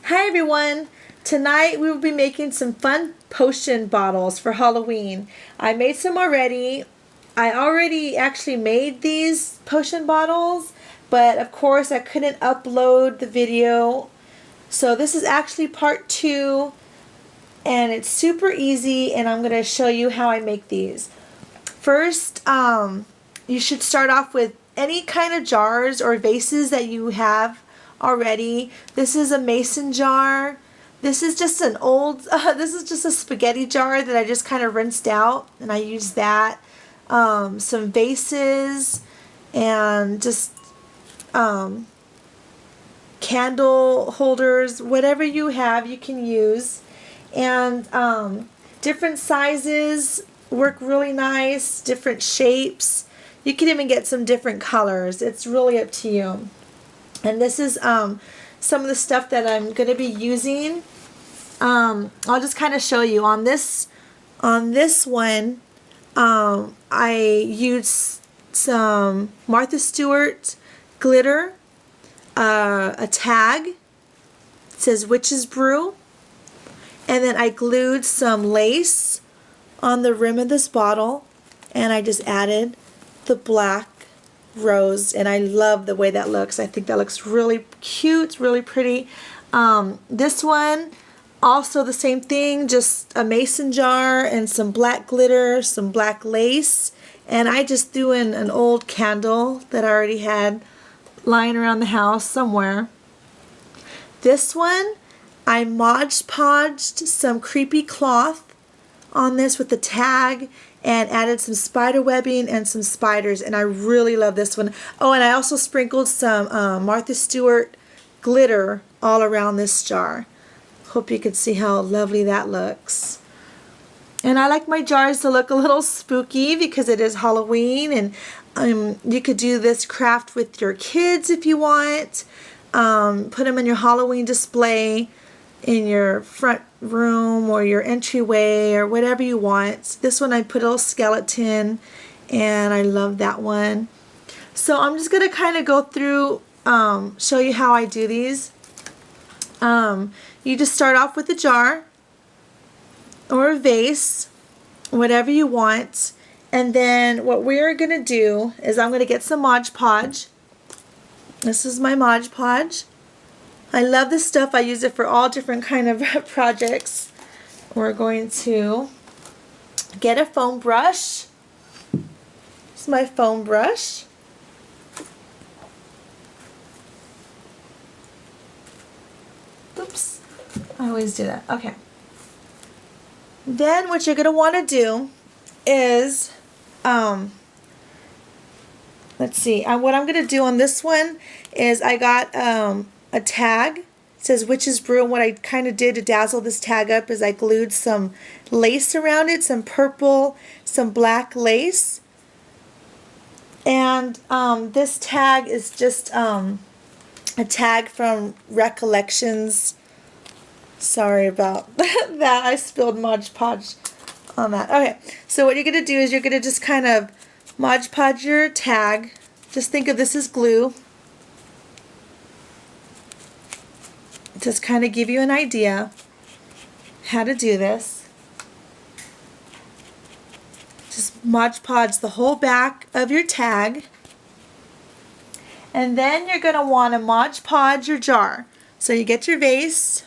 Hi everyone! Tonight we will be making some fun potion bottles for Halloween. I made some already. I already actually made these potion bottles, but of course I couldn't upload the video. So this is actually part 2, and it's super easy, and I'm going to show you how I make these. First, you should start off with any kind of jars or vases that you have already. This is a mason jar. This is just an old, this is just a spaghetti jar that I just kind of rinsed out, and I use that. Some vases and just candle holders, whatever you have you can use. And different sizes work really nice, different shapes. You can even get some different colors. It's really up to you. And this is some of the stuff that I'm going to be using. I'll just kind of show you. On this one, I used some Martha Stewart glitter, a tag. It says Witch's Brew. And then I glued some lace on the rim of this bottle, and I just added the black rose, and I love the way that looks. I think that looks really cute, really pretty. This one, also the same thing, just a mason jar and some black glitter, some black lace, and I just threw in an old candle that I already had lying around the house somewhere. This one, I Mod Podged some creepy cloth on this with the tag and added some spider webbing and some spiders, and I really love this one. Oh, and I also sprinkled some Martha Stewart glitter all around this jar. Hope you can see how lovely that looks. And I like my jars to look a little spooky because it is Halloween, and you could do this craft with your kids if you want. Put them in your Halloween display in your front room or your entryway or whatever you want. This one I put a little skeleton, and I love that one. So I'm just going to kind of go through, show you how I do these. You just start off with a jar or a vase, whatever you want, and then what we're going to do is I'm going to get some Mod Podge. This is my Mod Podge. I love this stuff. I use it for all different kind of projects. We're going to get a foam brush. This is my foam brush. Oops. I always do that. Okay. Then what you're going to want to do is, let's see. What I'm going to do on this one is I got a tag. It says Witch's Brew, and what I kind of did to dazzle this tag up is I glued some lace around it, some purple, some black lace. And this tag is just a tag from Recollections. Sorry about that. I spilled Mod Podge on that. Okay, so what you're going to do is you're going to just kind of Mod Podge your tag. Just think of this as glue. Just kind of give you an idea how to do this. Just Mod Podge the whole back of your tag, and then you're going to want to Mod Podge your jar. So you get your vase,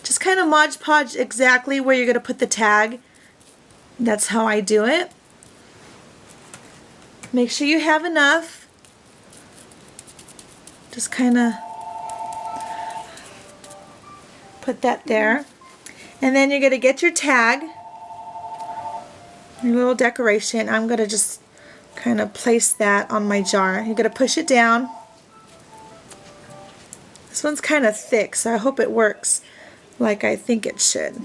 just kind of Mod Podge exactly where you're going to put the tag. That's how I do it. Make sure you have enough. Just kind of put that there, and then you're going to get your tag, your little decoration. I'm going to just kind of place that on my jar. You're going to push it down. This one's kind of thick, so I hope it works like I think it should.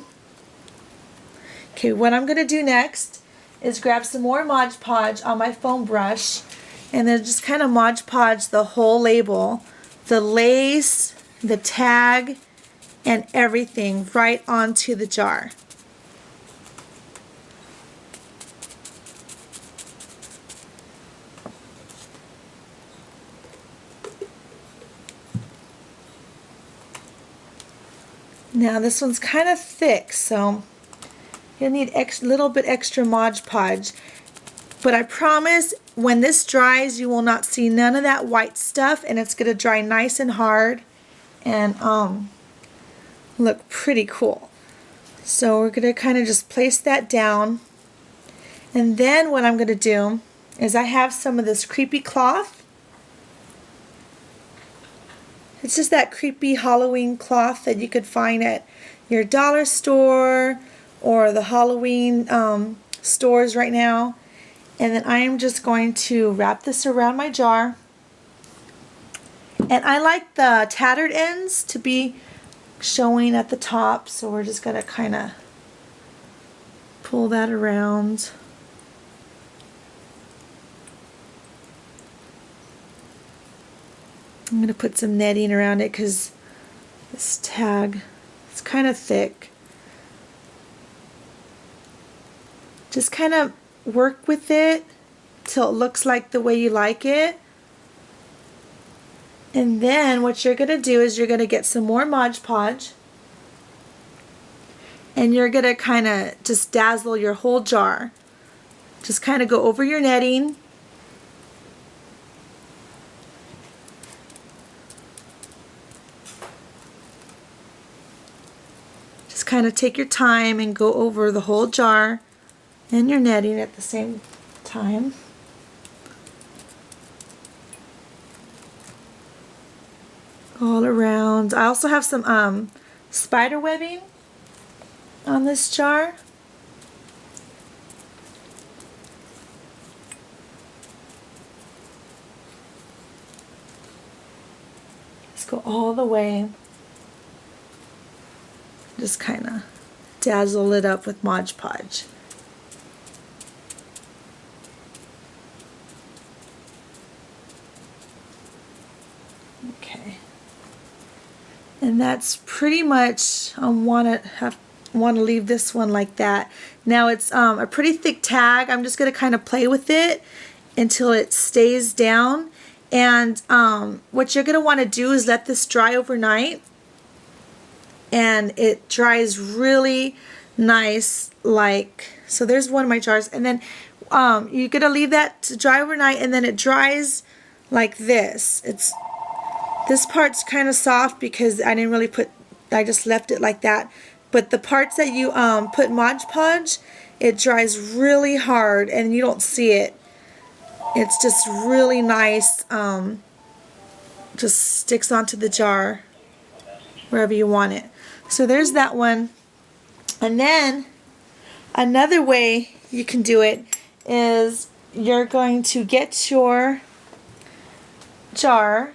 Okay, what I'm going to do next is grab some more Mod Podge on my foam brush, and then just kind of Mod Podge the whole label, the lace, the tag, and everything right onto the jar. Now this one's kind of thick, so you'll need a little bit extra Mod Podge. But I promise when this dries, you will not see none of that white stuff, and it's going to dry nice and hard and look pretty cool. So we're going to kind of just place that down. And then what I'm going to do is I have some of this creepy cloth. It's just that creepy Halloween cloth that you could find at your dollar store or the Halloween stores right now. And then I am just going to wrap this around my jar. And I like the tattered ends to be showing at the top, so we're just going to kind of pull that around. I'm going to put some netting around it because this tag is kind of thick. Just kind of work with it till it looks like the way you like it. And then what you're going to do is you're going to get some more Mod Podge. And you're going to kind of just dazzle your whole jar. Just kind of go over your netting. Just kind of take your time and go over the whole jar and your netting at the same time. All around. I also have some spider webbing on this jar. Let's go all the way. Just kind of dazzle it up with Mod Podge. Okay. And that's pretty much, I want to leave this one like that. Now it's a pretty thick tag. I'm just going to kind of play with it until it stays down. And what you're going to want to do is let this dry overnight. And it dries really nice, like, so there's one of my jars. And then you're going to leave that to dry overnight, and then it dries like this. This part's kind of soft because I didn't really I just left it like that. But the parts that you put Mod Podge, it dries really hard and you don't see it. It's just really nice, just sticks onto the jar wherever you want it. So there's that one. And then another way you can do it is you're going to get your jar,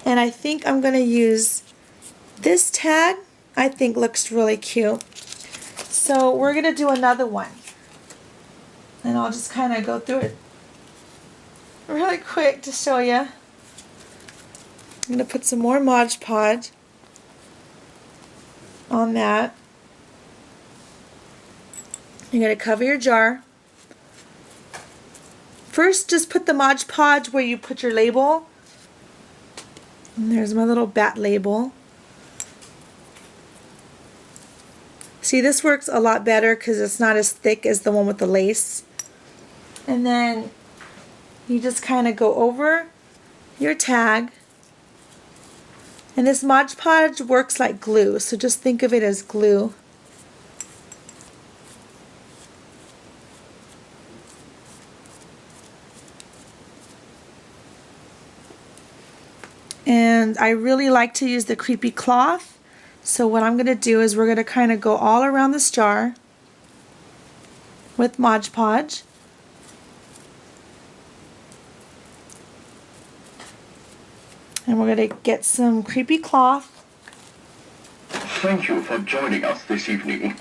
and I think I'm going to use this tag. I think looks really cute. So we're going to do another one. And I'll just kind of go through it really quick to show you. I'm going to put some more Mod Podge on that. You're going to cover your jar. First, just put the Mod Podge where you put your label. And there's my little bat label. See, this works a lot better because it's not as thick as the one with the lace. And then you just kind of go over your tag. And this Mod Podge works like glue, so just think of it as glue. And I really like to use the creepy cloth. So what I'm going to do is we're going to kind of go all around this jar with Mod Podge. And we're going to get some creepy cloth. Thank you for joining us this evening.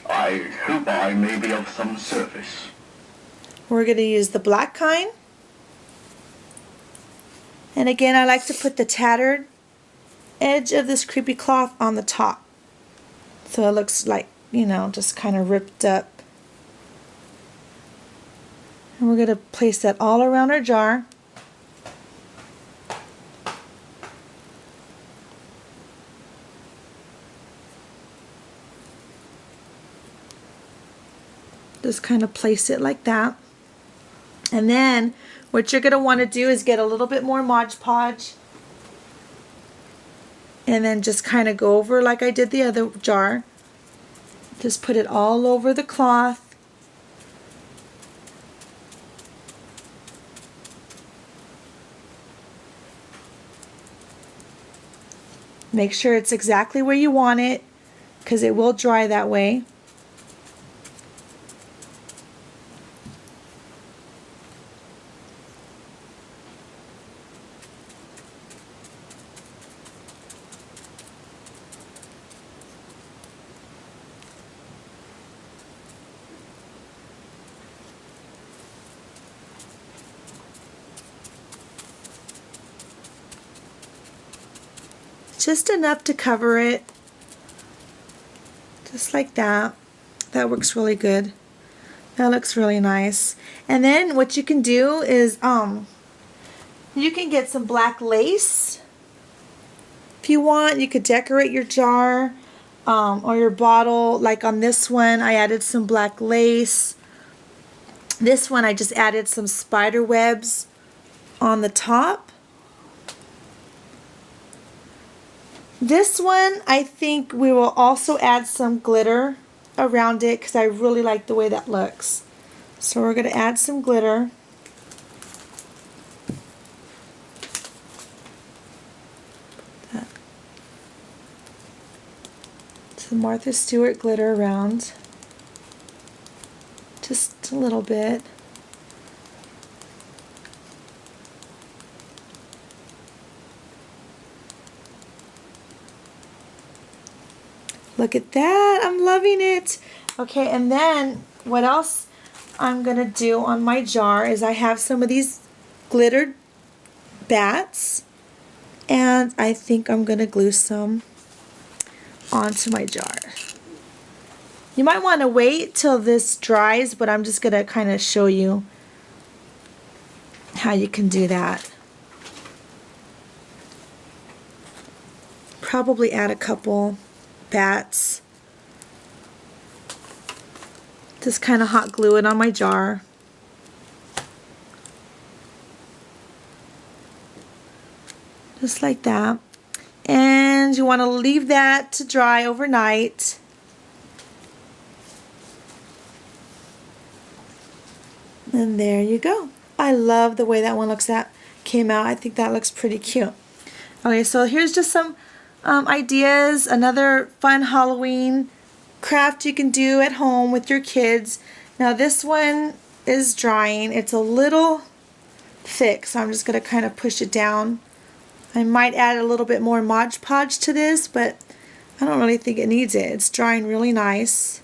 I hope I may be of some service. We're going to use the black kind. And again, I like to put the tattered edge of this creepy cloth on the top. So it looks like, you know, just kind of ripped up. And we're going to place that all around our jar. Just kind of place it like that. And then what you're going to want to do is get a little bit more Mod Podge. And then just kind of go over like I did the other jar. Just put it all over the cloth. Make sure it's exactly where you want it, because it will dry that way. Just enough to cover it, just like that. That works really good. That looks really nice. And then what you can do is you can get some black lace. If you want, you could decorate your jar or your bottle. Like on this one, I added some black lace. This one, I just added some spider webs on the top. This one, I think we will also add some glitter around it because I really like the way that looks. So we're going to add some glitter. Some Martha Stewart glitter around. Just a little bit. Look at that, I'm loving it. Okay, and then what else I'm gonna do on my jar is I have some of these glittered bats, and I think I'm gonna glue some onto my jar. You might want to wait till this dries, but I'm just gonna kind of show you how you can do that. Probably add a couple bats. Just kind of hot glue it on my jar. Just like that. And you want to leave that to dry overnight. And there you go. I love the way that one came out. I think that looks pretty cute. Okay, so here's just some ideas. Another fun Halloween craft you can do at home with your kids. Now this one is drying. It's a little thick, so I'm just going to kind of push it down. I might add a little bit more Mod Podge to this, but I don't really think it needs it. It's drying really nice.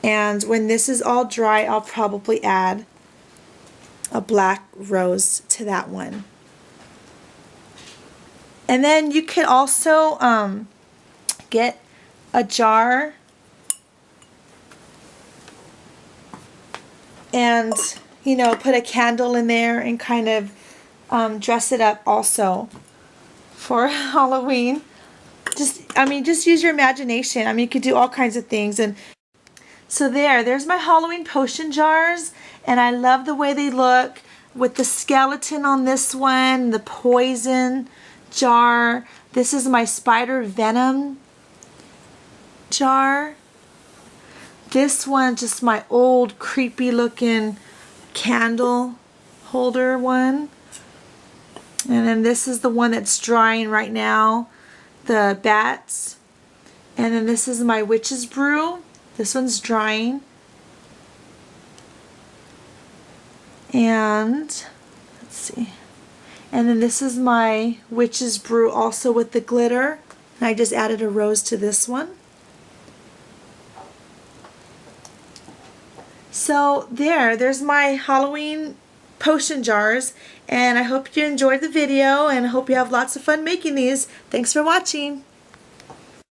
And when this is all dry, I'll probably add a black rose to that one. And then you could also get a jar and, you know, put a candle in there and kind of dress it up also for Halloween. Just use your imagination. I mean, you could do all kinds of things. And so there's my Halloween potion jars, and I love the way they look with the skeleton on this one, the poison jar. This is my spider venom jar. This one, just my old creepy looking candle holder one. And then this is the one that's drying right now, the bats. And then this is my witch's brew. This one's drying. And let's see. And then this is my witch's brew also with the glitter. And I just added a rose to this one. So there's my Halloween potion jars, and I hope you enjoyed the video and I hope you have lots of fun making these. Thanks for watching.